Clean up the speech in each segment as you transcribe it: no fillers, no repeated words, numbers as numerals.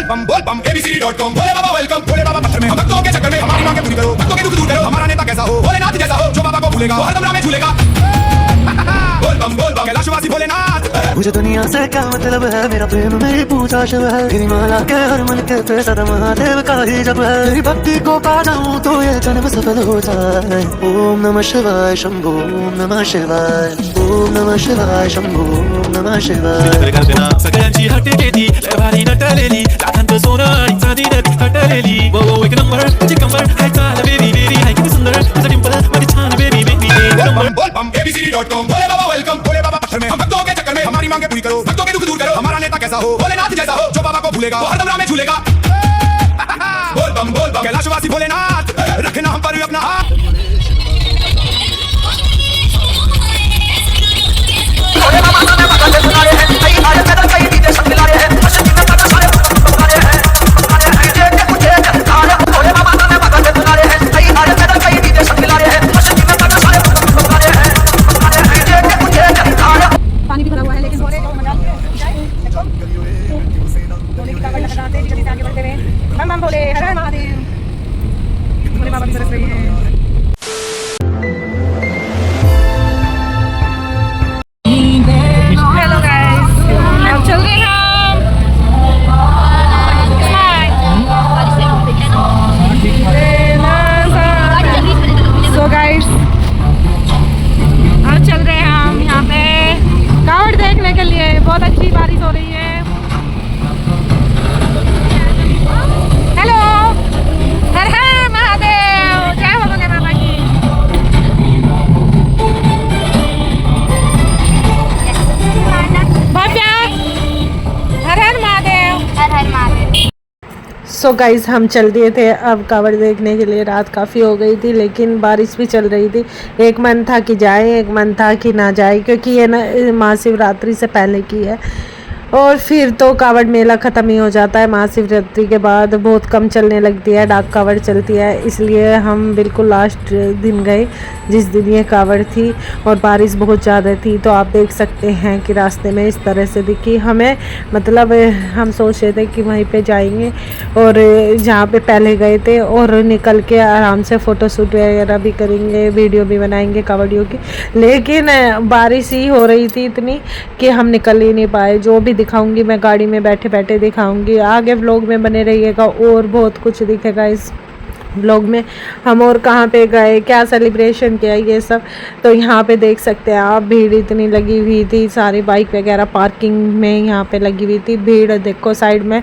बोल बम abcd.com भोले बाबा welcome भोले बाबा पत्थर में हम भक्तों के चक्कर में हमारी मांगे पूरी करो भक्तों के दुख दूर करो हमारा नेता कैसा हो भोलेनाथ जैसा हो जो बाबा को भूलेगा वो हरदम राह में झूलेगा बोल बम कैलाशवासी भोलेनाथ। मुझे दुनिया से क्या मतलब है मेरा प्रेम मेरी पूजा शिव है तेरी माला के हर मन के पे सदा महादेव का ही जप है तेरी भक्ति को पा जाऊं तो ये जन्म सफल हो जाए। ओम नमः शिवाय शंभो ओम नमः शिवाय ओम नमः शिवाय शंभो ओम नमः शिवाय। सगळ्यांची हटेली भारी नटलेली लाखांचं सोनं आणि चांदी हटलेली वो एक नंबर तुझी कंबर हाय चाल बेबी बेबी हाय किती सुंदर तुझा डिंपल मध्ये छान बेबी बेबी बोल बम abcd.com भोले बाबा वेलकम भोले बाबा पत्थर में हम भक्तों के चक्कर में हमारी मांगे पूरी करो भक्तों के दुख दूर करो हमारा नेता कैसा हो भोलेनाथ जैसा हो जो बाबा को भूलेगा वो हरदम राह में झूलेगा। बोल बम कैलाशवासी भोलेनाथ रखना हम पर अपना हाथ। पानी भी भरा हुआ है लेकिन भोले को मजा भोले की कावड़ लगाते जल्दी से आगे बढ़ते हुए बम बम भोले हर हर महादेव भोले बाबा की बरस रही है। हेलो गाइस अब चल रहे हैं सो गाइस अब चल रहे हैं हम यहाँ पे कावड़ देखने के लिए। बहुत अच्छी बारिश हो रही है। हेलो हर हर महादेव जय हो भोले बाबा की। भव्या हर हर महादेव हर हर महादेव। सो गाइस हम चल दिए थे अब कावड़ देखने के लिए। रात काफ़ी हो गई थी लेकिन बारिश भी चल रही थी। एक मन था कि जाए एक मन था कि ना जाए क्योंकि ये ना महाशिवरात्रि से पहले की है और फिर तो कावड़ मेला ख़त्म ही हो जाता है। महाशिवरात्रि के बाद बहुत कम चलने लगती है, डाक कावड़ चलती है, इसलिए हम बिल्कुल लास्ट दिन गए जिस दिन ये कावड़ थी और बारिश बहुत ज़्यादा थी। तो आप देख सकते हैं कि रास्ते में इस तरह से दिखी हमें। मतलब हम सोच रहे थे कि वहीं पे जाएंगे और जहाँ पे पहले गए थे और निकल के आराम से फ़ोटोशूट वगैरह भी करेंगे, वीडियो भी बनाएंगे कावड़ियों की। लेकिन बारिश ही हो रही थी इतनी कि हम निकल ही नहीं पाए। जो भी दिखाऊंगी मैं गाड़ी में बैठे बैठे दिखाऊंगी। आगे व्लॉग में बने रहिएगा और बहुत कुछ दिखेगा इस व्लॉग में। हम और कहाँ पे गए, क्या सेलिब्रेशन किया, ये सब तो यहाँ पे देख सकते हैं आप। भीड़ इतनी लगी हुई थी, सारी बाइक वगैरह पार्किंग में यहाँ पे लगी हुई थी। भीड़ देखो साइड में।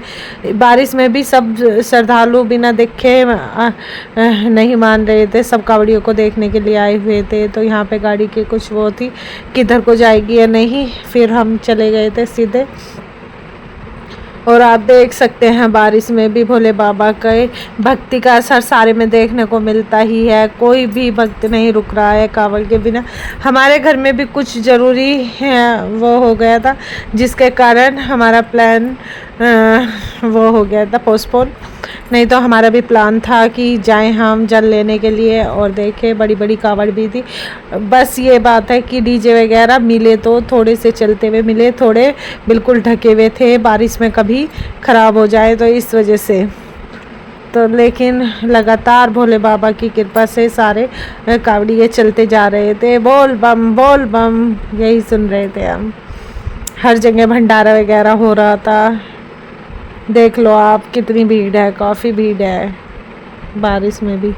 बारिश में भी सब श्रद्धालु बिना देखे नहीं मान रहे थे, सब कावड़ियों को देखने के लिए आए हुए थे। तो यहाँ पे गाड़ी की कुछ वो थी किधर को जाएगी या नहीं, फिर हम चले गए थे सीधे। और आप देख सकते हैं बारिश में भी भोले बाबा के भक्ति का असर सारे में देखने को मिलता ही है। कोई भी भक्त नहीं रुक रहा है कावड़ के बिना। हमारे घर में भी कुछ ज़रूरी है वो हो गया था जिसके कारण हमारा प्लान वो हो गया था पोस्टपोन। नहीं तो हमारा भी प्लान था कि जाएं हम जल लेने के लिए। और देखें बड़ी बड़ी कावड़ भी थी। बस ये बात है कि डीजे वगैरह मिले तो थोड़े से चलते हुए मिले, थोड़े बिल्कुल ढके हुए थे बारिश में कभी ख़राब हो जाए तो इस वजह से। तो लेकिन लगातार भोले बाबा की कृपा से सारे कावड़िए चलते जा रहे थे। बोल बम यही सुन रहे थे हम। हर जगह भंडारा वगैरह हो रहा था। देख लो आप कितनी भीड़ है, काफ़ी भीड़ है बारिश में भी।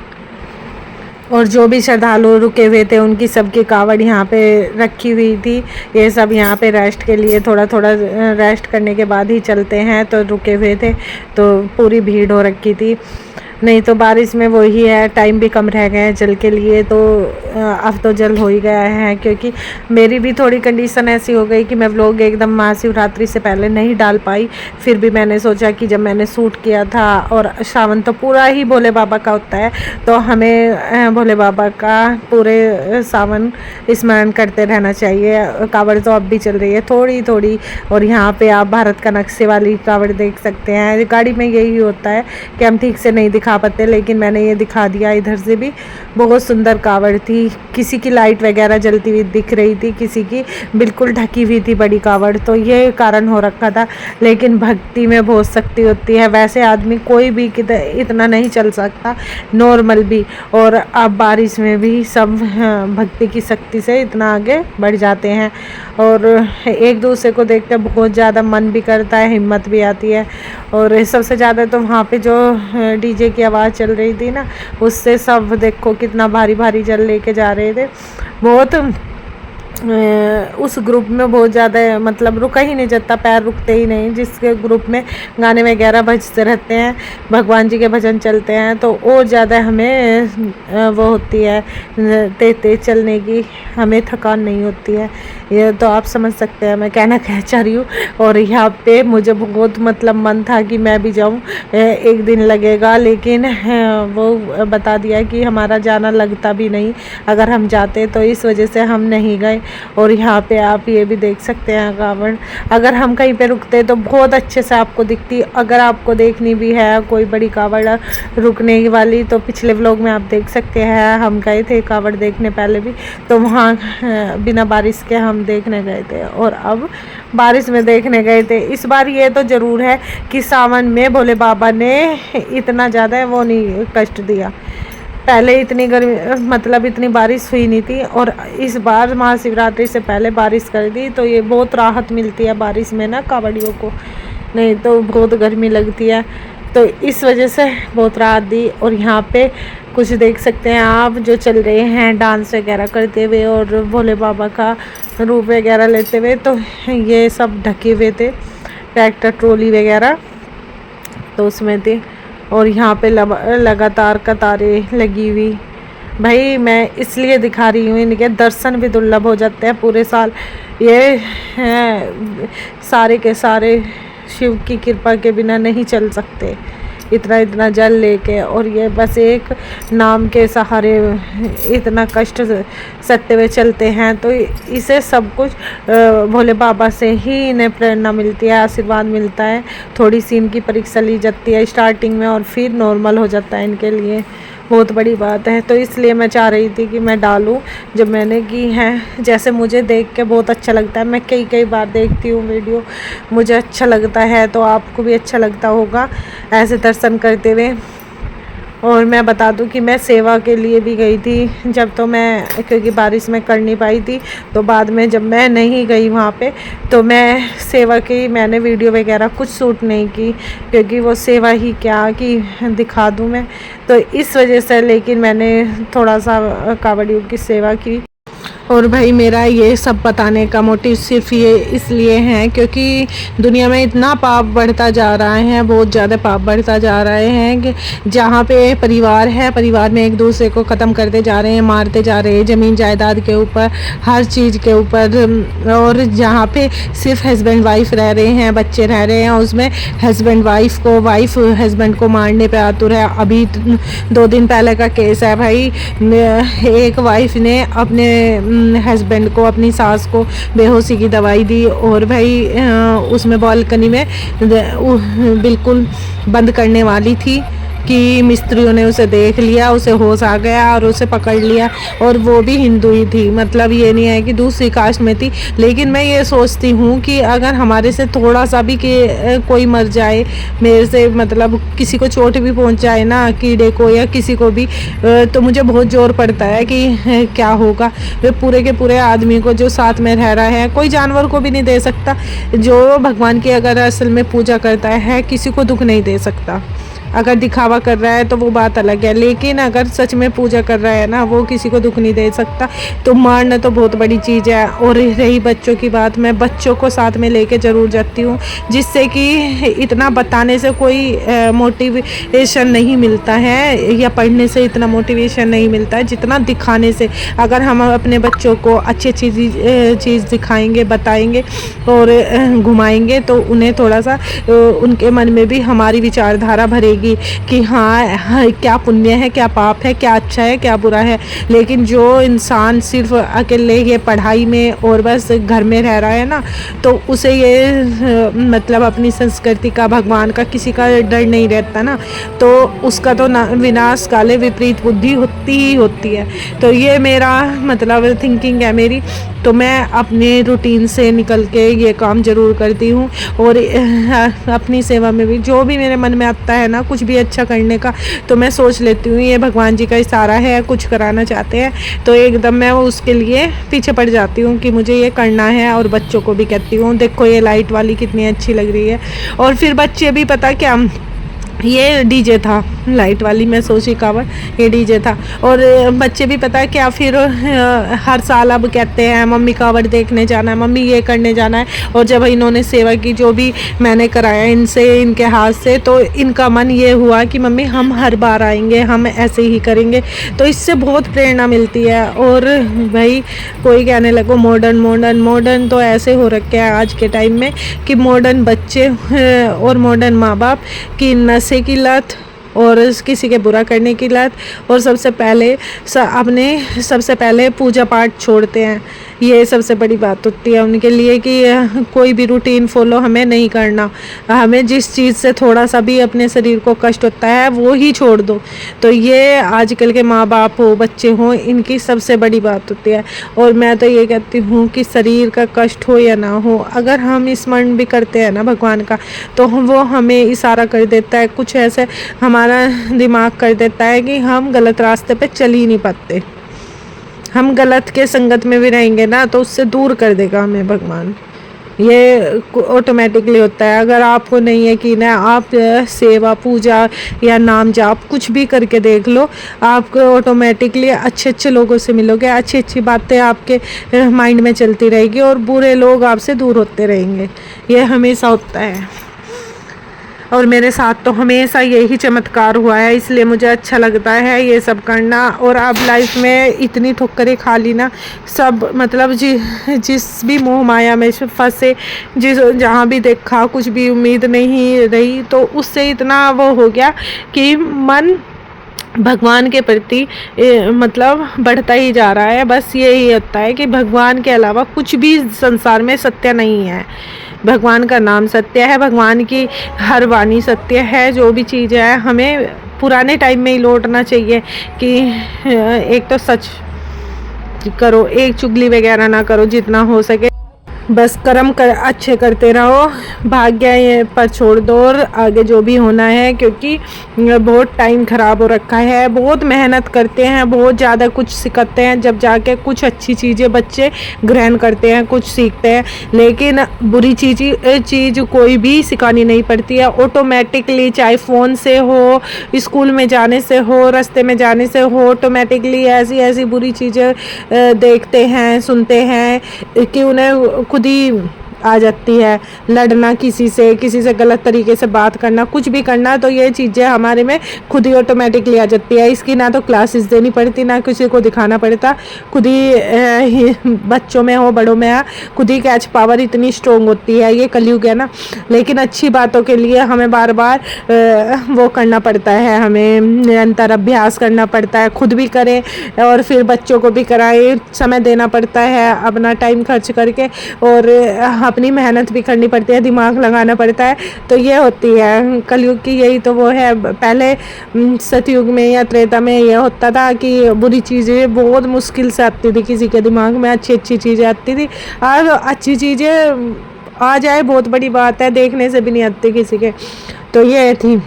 और जो भी श्रद्धालु रुके हुए थे उनकी सबकी कावड़ यहाँ पे रखी हुई थी। ये सब यहाँ पे रेस्ट के लिए थोड़ा थोड़ा रेस्ट करने के बाद ही चलते हैं, तो रुके हुए थे तो पूरी भीड़ हो रखी थी। नहीं तो बारिश में वही है, टाइम भी कम रह गया है जल के लिए। तो अब तो जल हो ही गया है क्योंकि मेरी भी थोड़ी कंडीशन ऐसी हो गई कि मैं व्लॉग एकदम महाशिवरात्रि से पहले नहीं डाल पाई। फिर भी मैंने सोचा कि जब मैंने शूट किया था और श्रावण तो पूरा ही भोले बाबा का होता है तो हमें भोले बाबा का पूरे सावन स्मरण करते रहना चाहिए। कावड़ तो अब भी चल रही है थोड़ी थोड़ी। और यहाँ पे आप भारत का नक्शे वाली कावड़ देख सकते हैं। गाड़ी में यही होता है कि हम ठीक से नहीं दिखा दिखा पाते, लेकिन मैंने ये दिखा दिया। इधर से भी बहुत सुंदर कावड़ थी, किसी की लाइट वगैरह जलती हुई दिख रही थी, किसी की बिल्कुल ढकी हुई थी बड़ी कावड़, तो ये कारण हो रखा था। लेकिन भक्ति में बहुत शक्ति होती है, वैसे आदमी कोई भी इतना नहीं चल सकता, नॉर्मल भी। और अब बारिश में भी सब भक्ति की शक्ति से इतना आगे बढ़ जाते हैं, और एक दूसरे को देखकर बहुत ज़्यादा मन भी करता है, हिम्मत भी आती है। और सबसे ज़्यादा तो वहाँ पे जो डीजे की आवाज़ चल रही थी ना, उससे सब देखो कितना भारी भारी जल लेके जा रहे थे। बहुत उस ग्रुप में बहुत ज़्यादा मतलब रुका ही नहीं जाता, पैर रुकते ही नहीं। जिसके ग्रुप में गाने वगैरह बजते रहते हैं, भगवान जी के भजन चलते हैं, तो और ज़्यादा हमें वो होती है तेज तेज चलने की, हमें थकान नहीं होती है। ये तो आप समझ सकते हैं मैं कहना क्या चाह रही हूँ। और यहाँ पे मुझे बहुत मतलब मन था कि मैं भी जाऊँ, एक दिन लगेगा, लेकिन वो बता दिया कि हमारा जाना लगता भी नहीं अगर हम जाते, तो इस वजह से हम नहीं गए। और यहाँ पे आप ये भी देख सकते हैं कावड़, अगर हम कहीं पे रुकते तो बहुत अच्छे से आपको दिखती। अगर आपको देखनी भी है कोई बड़ी कावड़ रुकने वाली, तो पिछले व्लॉग में आप देख सकते हैं, हम गए थे कावड़ देखने पहले भी, तो वहाँ बिना बारिश के हम देखने गए थे, और अब बारिश में देखने गए थे। इस बार ये तो ज़रूर है कि सावन में भोले बाबा ने इतना ज़्यादा वो नहीं कष्ट दिया। पहले इतनी गर्मी मतलब इतनी बारिश हुई नहीं थी, और इस बार महाशिवरात्रि से पहले बारिश कर दी, तो ये बहुत राहत मिलती है बारिश में ना कावड़ियों को, नहीं तो बहुत गर्मी लगती है, तो इस वजह से बहुत राहत दी। और यहाँ पे कुछ देख सकते हैं आप, जो चल रहे हैं डांस वगैरह करते हुए और भोले बाबा का रूप वगैरह लेते हुए, तो ये सब ढके हुए थे, ट्रैक्टर ट्रॉली वगैरह तो उसमें थे। और यहाँ पे लगातार कतारें लगी हुई। भाई मैं इसलिए दिखा रही हूँ, इनके दर्शन भी दुर्लभ हो जाते हैं पूरे साल। ये सारे के सारे शिव की कृपा के बिना नहीं चल सकते, इतना इतना जल लेके, और ये बस एक नाम के सहारे इतना कष्ट सहते हुए चलते हैं। तो इसे सब कुछ भोले बाबा से ही इन्हें प्रेरणा मिलती है, आशीर्वाद मिलता है। थोड़ी सी इनकी परीक्षा ली जाती है स्टार्टिंग में, और फिर नॉर्मल हो जाता है इनके लिए, बहुत बड़ी बात है। तो इसलिए मैं चाह रही थी कि मैं डालूं, जब मैंने की है। जैसे मुझे देख के बहुत अच्छा लगता है, मैं कई बार देखती हूँ वीडियो, मुझे अच्छा लगता है, तो आपको भी अच्छा लगता होगा ऐसे दर्शन करते हुए। और मैं बता दूं कि मैं सेवा के लिए भी गई थी जब, तो मैं क्योंकि बारिश में कर नहीं पाई थी, तो बाद में जब मैं नहीं गई वहाँ पे, तो मैं सेवा की मैंने वीडियो वगैरह कुछ शूट नहीं की, क्योंकि वो सेवा ही क्या कि दिखा दूँ मैं, तो इस वजह से। लेकिन मैंने थोड़ा सा कावड़ियों की सेवा की। और भाई मेरा ये सब बताने का मोटिव सिर्फ ये इसलिए है क्योंकि दुनिया में इतना पाप बढ़ता जा रहा है, बहुत ज़्यादा पाप बढ़ता जा रहे हैं, कि जहाँ पे परिवार है, परिवार में एक दूसरे को ख़त्म करते जा रहे हैं, मारते जा रहे हैं, ज़मीन जायदाद के ऊपर, हर चीज़ के ऊपर। और जहाँ पे सिर्फ हस्बैंड वाइफ रह रहे हैं, बच्चे रह रहे हैं, उसमें हस्बैंड वाइफ हस्बैंड को मारने पे आतुर है। अभी 2 दिन पहले का केस है भाई, एक वाइफ ने अपने हस्बैंड को, अपनी सास को बेहोशी की दवाई दी, और भाई उसमें बालकनी में बिल्कुल बंद करने वाली थी कि मिस्त्रियों ने उसे देख लिया, उसे होश आ गया और उसे पकड़ लिया, और वो भी हिंदू ही थी, मतलब ये नहीं है कि दूसरी कास्ट में थी। लेकिन मैं ये सोचती हूँ कि अगर हमारे से थोड़ा सा भी कि कोई मर जाए, मेरे से मतलब किसी को चोट भी पहुँच जाए ना, कीड़े को या किसी को भी, तो मुझे बहुत जोर पड़ता है कि क्या होगा वे पूरे के पूरे आदमी को जो साथ में रह रहा है। कोई जानवर को भी नहीं दे सकता, जो भगवान की अगर असल में पूजा करता है किसी को दुख नहीं दे सकता। अगर दिखावा कर रहा है तो वो बात अलग है, लेकिन अगर सच में पूजा कर रहा है ना, वो किसी को दुख नहीं दे सकता। तो मारना तो बहुत बड़ी चीज़ है। और रही बच्चों की बात, मैं बच्चों को साथ में लेके ज़रूर जाती हूँ, जिससे कि इतना बताने से कोई मोटिवेशन नहीं मिलता है, या पढ़ने से इतना मोटिवेशन नहीं मिलता है जितना दिखाने से। अगर हम अपने बच्चों को अच्छी अच्छी चीज़ दिखाएंगे, बताएंगे और घुमाएंगे, तो उन्हें थोड़ा सा उनके मन में भी हमारी विचारधारा भरेगी, जाएगी कि हाँ क्या पुण्य है, क्या पाप है, क्या अच्छा है, क्या बुरा है। लेकिन जो इंसान सिर्फ अकेले ये पढ़ाई में और बस घर में रह रहा है ना, तो उसे ये मतलब अपनी संस्कृति का, भगवान का, किसी का डर नहीं रहता ना, तो उसका तो विनाश काले विपरीत बुद्धि होती ही होती है। तो ये मेरा मतलब थिंकिंग है मेरी। तो मैं अपने रूटीन से निकल के ये काम ज़रूर करती हूँ। और अपनी सेवा में भी जो भी मेरे मन में आता है ना, कुछ भी अच्छा करने का, तो मैं सोच लेती हूँ ये भगवान जी का इशारा है, कुछ कराना चाहते हैं, तो एकदम मैं उसके लिए पीछे पड़ जाती हूँ कि मुझे ये करना है। और बच्चों को भी कहती हूँ देखो ये लाइट वाली कितनी अच्छी लग रही है। और फिर बच्चे भी पता क्या, ये डीजे था, लाइट वाली मैं सोची कावड़, ये डीजे था। और बच्चे भी पता है क्या, फिर हर साल अब कहते हैं मम्मी कावड़ देखने जाना है, मम्मी ये करने जाना है। और जब इन्होंने सेवा की, जो भी मैंने कराया इनसे, इनके हाथ से, तो इनका मन ये हुआ कि मम्मी हम हर बार आएंगे, हम ऐसे ही करेंगे। तो इससे बहुत प्रेरणा मिलती है। और भाई कोई कहने लगो मॉडर्न मॉडर्न मॉडर्न, तो ऐसे हो रखे हैं आज के टाइम में कि मॉडर्न बच्चे और मॉडर्न माँ बाप की नशे की लत और किसी के बुरा करने की लत, और सबसे पहले पूजा पाठ छोड़ते हैं। ये सबसे बड़ी बात होती है उनके लिए कि कोई भी रूटीन फॉलो हमें नहीं करना, हमें जिस चीज़ से थोड़ा सा भी अपने शरीर को कष्ट होता है वो ही छोड़ दो। तो ये आजकल के माँ बाप हो, बच्चे हों, इनकी सबसे बड़ी बात होती है। और मैं तो ये कहती हूँ कि शरीर का कष्ट हो या ना हो, अगर हम स्मरण भी करते हैं ना भगवान का, तो वो हमें इशारा कर देता है, कुछ ऐसे हमारा दिमाग कर देता है कि हम गलत रास्ते पे चल ही नहीं पाते। हम गलत के संगत में भी रहेंगे ना, तो उससे दूर कर देगा हमें भगवान। ये ऑटोमेटिकली होता है। अगर आपको नहीं यकीन है, आप सेवा, पूजा या नाम जाप कुछ भी करके देख लो, आपको ऑटोमेटिकली अच्छे अच्छे लोगों से मिलोगे, अच्छी अच्छी बातें आपके माइंड में चलती रहेगी और बुरे लोग आपसे दूर होते रहेंगे। ये हमेशा होता है और मेरे साथ तो हमेशा यही चमत्कार हुआ है, इसलिए मुझे अच्छा लगता है ये सब करना। और अब लाइफ में इतनी ठोकरें खा ली ना, सब मतलब जिस भी मोह माया में फंसे, जहाँ भी देखा कुछ भी उम्मीद नहीं रही, तो उससे इतना वो हो गया कि मन भगवान के प्रति मतलब बढ़ता ही जा रहा है। बस यही होता है कि भगवान के अलावा कुछ भी संसार में सत्य नहीं है। भगवान का नाम सत्य है, भगवान की हर वाणी सत्य है। जो भी चीज़ है हमें पुराने टाइम में ही लौटना चाहिए कि एक तो सच करो, एक चुगली वगैरह ना करो, जितना हो सके बस कर्म अच्छे करते रहो, भाग्य पर छोड़ दो और आगे जो भी होना है। क्योंकि बहुत टाइम ख़राब हो रखा है, बहुत मेहनत करते हैं, बहुत ज़्यादा कुछ सिखाते हैं, जब जाके कुछ अच्छी चीज़ें बच्चे ग्रहण करते हैं, कुछ सीखते हैं। लेकिन बुरी चीज़ कोई भी सिखानी नहीं पड़ती है, ऑटोमेटिकली, चाहे फ़ोन से हो, स्कूल में जाने से हो, रास्ते में जाने से हो, ऑटोमेटिकली ऐसी ऐसी बुरी चीज़ें देखते हैं, सुनते हैं कि उन्हें खुद ही आ जाती है। लड़ना किसी से गलत तरीके से बात करना, कुछ भी करना, तो ये चीज़ें हमारे में खुद ही ऑटोमेटिकली आ जाती है। इसकी ना तो क्लासेस देनी पड़ती, ना किसी को दिखाना पड़ता, खुद ही बच्चों में हो, बड़ों में हो, खुद ही कैच पावर इतनी स्ट्रॉन्ग होती है। ये कलयुग है ना। लेकिन अच्छी बातों के लिए हमें बार बार वो करना पड़ता है, हमें निरंतर अभ्यास करना पड़ता है, खुद भी करें और फिर बच्चों को भी कराएं, समय देना पड़ता है अपना टाइम खर्च करके, और अपनी मेहनत भी करनी पड़ती है, दिमाग लगाना पड़ता है। तो ये होती है कलयुग की, यही तो वो है। पहले सतयुग में या त्रेता में ये होता था कि बुरी चीज़ें बहुत मुश्किल से आती थी किसी के दिमाग में, अच्छी अच्छी चीज़ें आती थी। अब अच्छी चीज़ें आ जाए बहुत बड़ी बात है, देखने से भी नहीं आती किसी के। तो ये थी।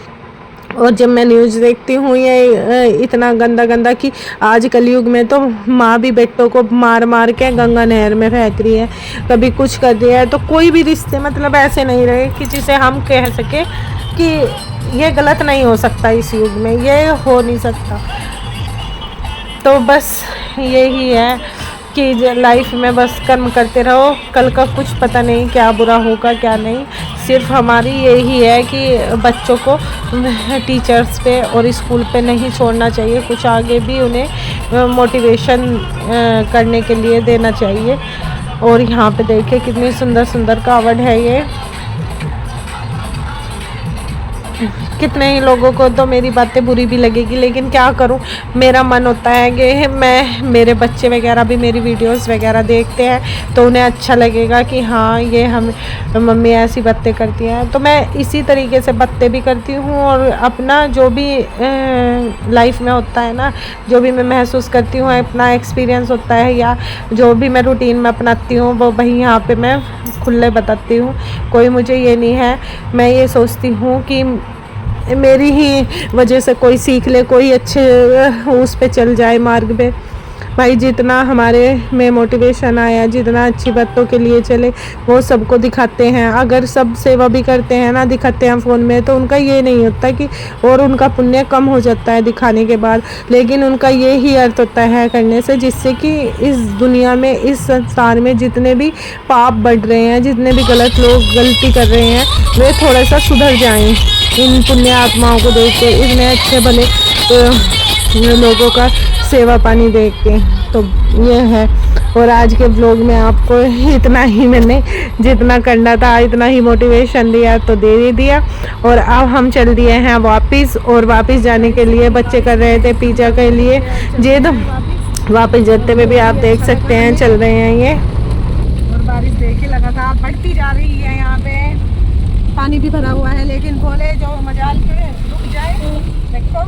और जब मैं न्यूज़ देखती हूँ ये इतना गंदा गंदा कि आज कलयुग में तो माँ भी बेटों को मार मार के गंगा नहर में फेंक रही है, कभी कुछ कर दिया है। तो कोई भी रिश्ते मतलब ऐसे नहीं रहे कि जिसे हम कह सके कि ये गलत नहीं हो सकता, इस युग में ये हो नहीं सकता। तो बस यही है कि लाइफ में बस कर्म करते रहो, कल का कुछ पता नहीं क्या बुरा होगा क्या नहीं। सिर्फ हमारी यही है कि बच्चों को टीचर्स पे और स्कूल पे नहीं छोड़ना चाहिए, कुछ आगे भी उन्हें मोटिवेशन करने के लिए देना चाहिए। और यहाँ पे देखिए कितनी सुंदर सुंदर कावड़ है ये। कितने ही लोगों को तो मेरी बातें बुरी भी लगेगी, लेकिन क्या करूं, मेरा मन होता है कि मेरे बच्चे वगैरह भी मेरी वीडियोस वगैरह देखते हैं तो उन्हें अच्छा लगेगा कि हाँ ये हम मम्मी ऐसी बातें करती हैं। तो मैं इसी तरीके से बातें भी करती हूँ और अपना जो भी लाइफ में होता है ना, जो भी मैं महसूस करती हूँ, अपना एक्सपीरियंस होता है या जो भी मैं रूटीन में अपनाती हूँ वो वही यहाँ पे मैं खुले बताती हूँ। कोई मुझे ये नहीं है, मैं ये सोचती हूँ कि मेरी ही वजह से कोई सीख ले, कोई अच्छे उस पे चल जाए मार्ग पे। भाई जितना हमारे में मोटिवेशन आया, जितना अच्छी बातों के लिए चले वो सबको दिखाते हैं। अगर सब सेवा भी करते हैं ना, दिखाते हैं फ़ोन में, तो उनका ये नहीं होता कि और उनका पुण्य कम हो जाता है दिखाने के बाद, लेकिन उनका ये ही अर्थ होता है करने से, जिससे कि इस दुनिया में, इस संसार में जितने भी पाप बढ़ रहे हैं, जितने भी गलत लोग गलती कर रहे हैं, वे थोड़ा सा सुधर जाएं इन पुण्य आत्माओं को देख के, इतने अच्छे भले लोगों का सेवा पानी देख के। तो ये है। और आज के ब्लॉग में आपको इतना ही मैंने जितना करना था, इतना ही मोटिवेशन दिया तो दे ही दिया। और अब हम चल दिए हैं वापस, और वापस जाने के लिए बच्चे कर रहे थे पिज़्ज़ा के लिए जिद। वापस जाते हुए भी आप देख सकते हैं चल रहे हैं ये। और बारिश देखिए लगातार बढ़ती जा रही है, यहाँ पे पानी भी भरा हुआ है, लेकिन बोले जो मजाल पे रुक जाए। देखो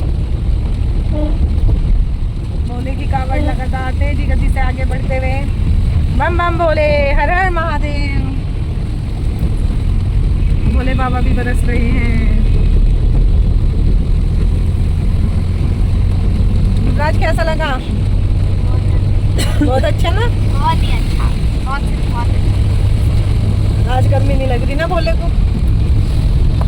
भोले की कावड़ लगातार तेजी गति से आगे बढ़ते हुए, बम बम भोले, हर हर महादेव। भोले बाबा भी बरस रहे हैं। युवराज कैसा लगा? बहुत अच्छा ना? बहुत ही अच्छा, बहुत अच्छा। आज गर्मी नहीं लग रही ना भोले को?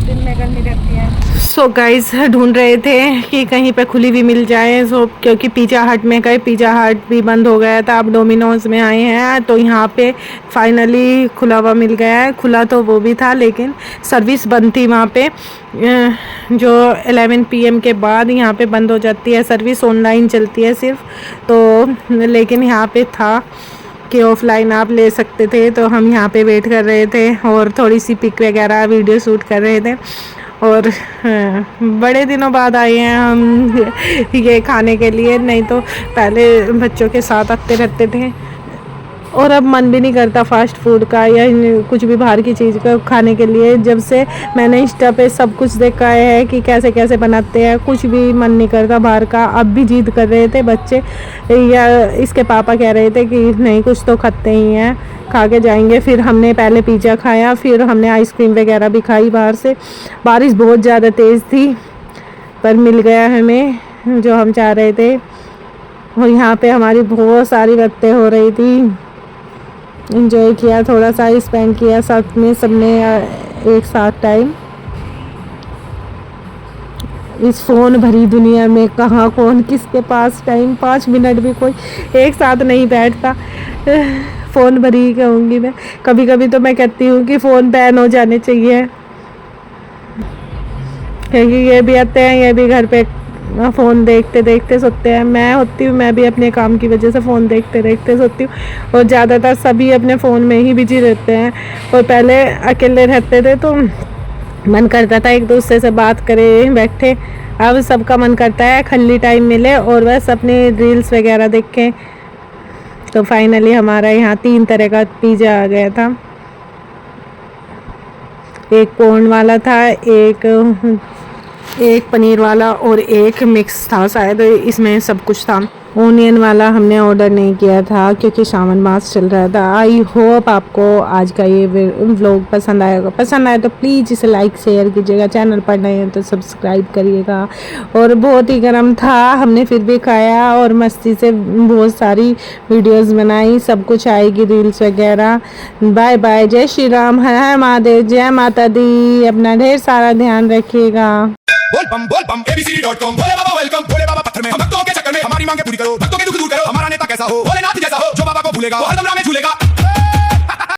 दिन में गर्मी रहती है। सो गाइस ढूंढ रहे थे कि कहीं पे खुली भी मिल जाए, सो क्योंकि पिज़्ज़ा हट में गए, पिज़्ज़ा हट भी बंद हो गया था। अब डोमिनोज में आए हैं तो यहाँ पे फाइनली खुला हुआ मिल गया है। खुला तो वो भी था लेकिन सर्विस बंद थी वहाँ पे, जो 11 PM के बाद यहाँ पे बंद हो जाती है सर्विस, ऑनलाइन चलती है सिर्फ। तो लेकिन यहाँ पे था कि ऑफलाइन आप ले सकते थे, तो हम यहाँ पे वेट कर रहे थे और थोड़ी सी पिक वगैरह वीडियो शूट कर रहे थे। और बड़े दिनों बाद आए हैं हम ये खाने के लिए, नहीं तो पहले बच्चों के साथ आते रहते थे। और अब मन भी नहीं करता फास्ट फूड का या कुछ भी बाहर की चीज़ का खाने के लिए। जब से मैंने इंस्टा पे सब कुछ देखा है कि कैसे कैसे बनाते हैं, कुछ भी मन नहीं करता बाहर का। अब भी जिद कर रहे थे बच्चे, या इसके पापा कह रहे थे कि नहीं कुछ तो खाते ही हैं, खा के जाएंगे। फिर हमने पहले पिज़्ज़ा खाया, फिर हमने आइसक्रीम वगैरह भी खाई बाहर से। बारिश बहुत ज़्यादा तेज़ थी पर मिल गया हमें जो हम चाह रहे थे। और यहाँ पे हमारी बहुत सारी बातें हो रही थी, एंजॉय किया, थोड़ा सा स्पेंड किया साथ में सबने एक साथ टाइम। इस फ़ोन भरी दुनिया में कहाँ कौन किसके पास टाइम, 5 मिनट भी कोई एक साथ नहीं बैठता। फ़ोन भरी ही कहूँगी मैं। कभी कभी तो मैं कहती हूँ कि फ़ोन बैन हो जाने चाहिए, क्योंकि ये भी आते हैं, ये भी घर पे फ़ोन देखते देखते सोते हैं। मैं भी अपने काम की वजह से फ़ोन देखते देखते सोती हूँ, और ज़्यादातर सभी अपने फ़ोन में ही बिजी रहते हैं। और पहले अकेले रहते थे तो मन करता था एक दूसरे से बात करें बैठे, अब सबका मन करता है खाली टाइम मिले और बस अपने रील्स वगैरह देखें। तो फाइनली हमारा यहाँ 3 तरह का पिज़्ज़ा आ गया था, एक कॉर्न वाला था, एक पनीर वाला और एक मिक्स था, शायद इसमें सब कुछ था। ओनियन वाला हमने ऑर्डर नहीं किया था क्योंकि सावन मास चल रहा था। आई होप आपको आज का ये व्लॉग पसंद आएगा। पसंद आए तो प्लीज़ इसे लाइक शेयर कीजिएगा, चैनल पर नए हैं तो सब्सक्राइब करिएगा। और बहुत ही गर्म था, हमने फिर भी खाया और मस्ती से बहुत सारी वीडियोस बनाई, सब कुछ आएगी रील्स वगैरह। बाय बाय, जय श्री राम, हर हर महादेव, जय माता दी। अपना ढेर सारा ध्यान रखिएगा। बोल बम abcd.com भोले बाबा वेलकम। भोले बाबा पत्थर में, हम भक्तों के चक्कर में, हमारी मांगे पूरी करो, भक्तों के दुख दूर करो। हमारा नेता कैसा हो, भोलेनाथ जैसा हो, जो बाबा को भूलेगा वो हरदम राह में झूलेगा।